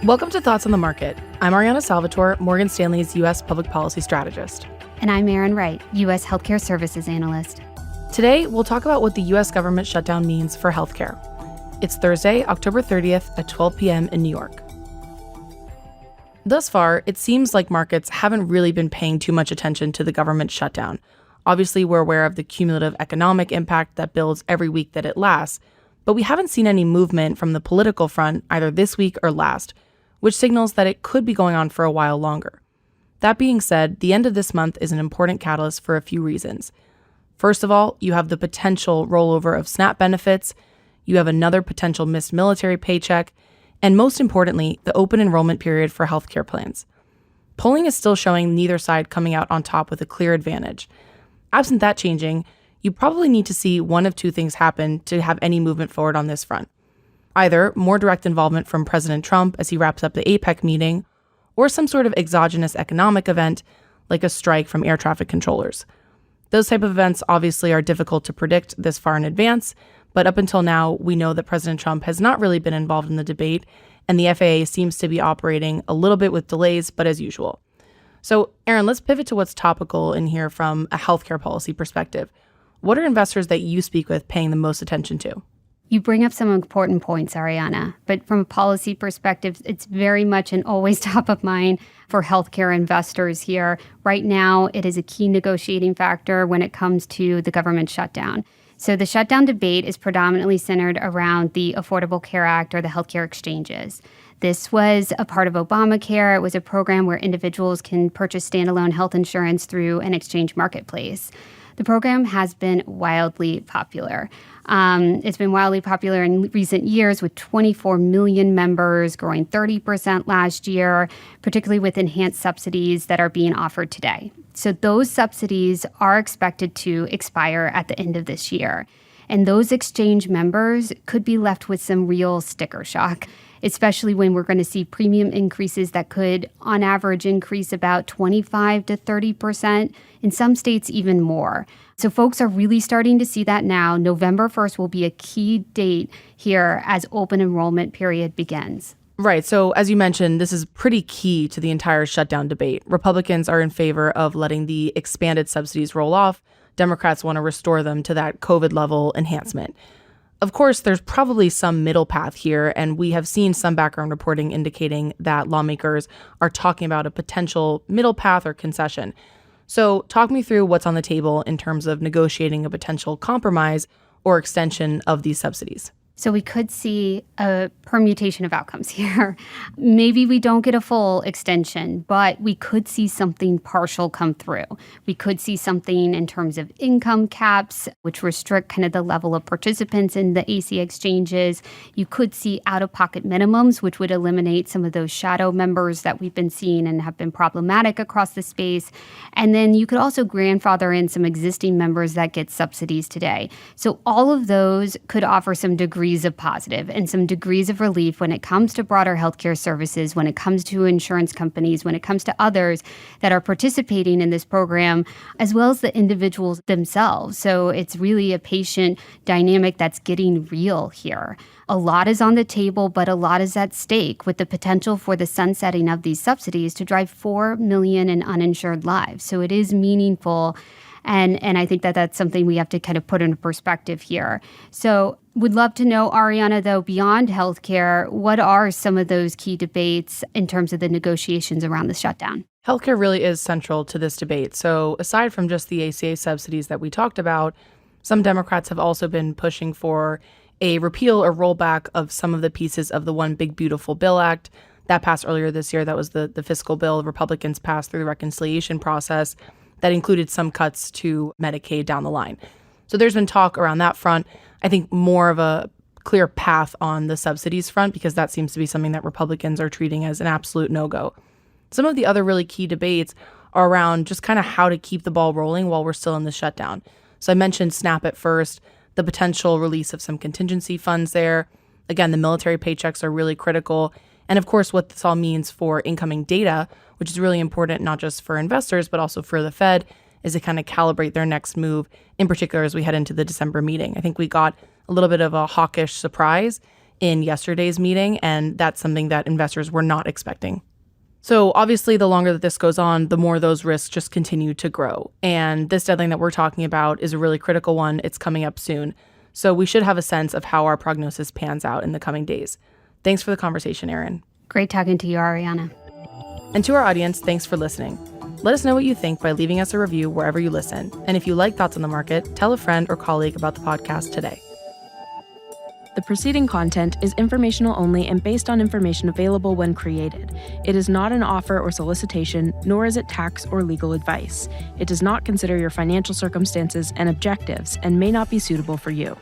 Welcome to Thoughts on the Market. I'm Ariana Salvatore, Morgan Stanley's U.S. public policy strategist. And I'm Erin, Wright, U.S. healthcare services analyst. Today, we'll talk about what the U.S. government shutdown means for healthcare. It's Thursday, October 30th at 12 p.m. in New York. Thus far, it seems like markets haven't really been paying too much attention to the government shutdown. Obviously, we're aware of the cumulative economic impact that builds every week that it lasts, but we haven't seen any movement from the political front either this week or last, which signals that it could be going on for a while longer. That being said, the end of this month is an important catalyst for a few reasons. First of all, you have the potential rollover of SNAP benefits, you have another potential missed military paycheck, and most importantly, the open enrollment period for healthcare plans. Polling is still showing neither side coming out on top with a clear advantage. Absent that changing, you probably need to see one of two things happen to have any movement forward on this front. Either more direct involvement from President Trump as he wraps up the APEC meeting, or some sort of exogenous economic event like a strike from air traffic controllers. Those type of events obviously are difficult to predict this far in advance, but up until now, we know that President Trump has not really been involved in the debate, and the FAA seems to be operating a little bit with delays, but as usual. So, Erin, let's pivot to what's topical in here from a healthcare policy perspective. What are investors that you speak with paying the most attention to? You bring up some important points, Ariana, but from a policy perspective, it's very much and always top of mind for healthcare investors here. Right now, it is a key negotiating factor when it comes to the government shutdown. So the shutdown debate is predominantly centered around the Affordable Care Act or the healthcare exchanges. This was a part of Obamacare. It was a program where individuals can purchase standalone health insurance through an exchange marketplace. The program has been wildly popular. It's been wildly popular in recent years with 24 million members, growing 30% last year, particularly with enhanced subsidies that are being offered today. So those subsidies are expected to expire at the end of this year. And those exchange members could be left with some real sticker shock, especially when we're going to see premium increases that could, on average, increase about 25 to 30%, in some states even more. So folks are really starting to see that now. November 1st will be a key date here as open enrollment period begins. Right. So as you mentioned, this is pretty key to the entire shutdown debate. Republicans are in favor of letting the expanded subsidies roll off. Democrats want to restore them to that COVID level enhancement. Of course, there's probably some middle path here, and we have seen some background reporting indicating that lawmakers are talking about a potential middle path or concession. So talk me through what's on the table in terms of negotiating a potential compromise or extension of these subsidies. So we could see a permutation of outcomes here. Maybe we don't get a full extension, but we could see something partial come through. We could see something in terms of income caps, which restrict kind of the level of participants in the AC exchanges. You could see out-of-pocket minimums, which would eliminate some of those shadow members that we've been seeing and have been problematic across the space. And then you could also grandfather in some existing members that get subsidies today. So all of those could offer some degrees of positive and some degrees of relief when it comes to broader healthcare services, when it comes to insurance companies, when it comes to others that are participating in this program, as well as the individuals themselves. So it's really a patient dynamic that's getting real here. A lot is on the table, but a lot is at stake with the potential for the sunsetting of these subsidies to drive 4 million in uninsured lives. So it is meaningful. And I think that that's something we have to kind of put into perspective here. So would love to know, Ariana, though, beyond healthcare, what are some of those key debates in terms of the negotiations around the shutdown? Healthcare really is central to this debate. So aside from just the ACA subsidies that we talked about, some Democrats have also been pushing for a repeal or rollback of some of the pieces of the One Big Beautiful Bill Act that passed earlier this year. That was the fiscal bill Republicans passed through the reconciliation process that included some cuts to Medicaid down the line. So there's been talk around that front. I think more of a clear path on the subsidies front, because that seems to be something that Republicans are treating as an absolute no-go. Some of the other really key debates are around just kind of how to keep the ball rolling while we're still in the shutdown. So I mentioned SNAP at first, the potential release of some contingency funds there. Again, the military paychecks are really critical. And of course, what this all means for incoming data, which is really important not just for investors, but also for the Fed, is to kind of calibrate their next move, in particular as we head into the December meeting. I think we got a little bit of a hawkish surprise in yesterday's meeting, and that's something that investors were not expecting. So obviously, the longer that this goes on, the more those risks just continue to grow. And this deadline that we're talking about is a really critical one. It's coming up soon. So we should have a sense of how our prognosis pans out in the coming days. Thanks for the conversation, Erin. Great talking to you, Ariana. And to our audience, thanks for listening. Let us know what you think by leaving us a review wherever you listen. And if you like Thoughts on the Market, tell a friend or colleague about the podcast today. The preceding content is informational only and based on information available when created. It is not an offer or solicitation, nor is it tax or legal advice. It does not consider your financial circumstances and objectives and may not be suitable for you.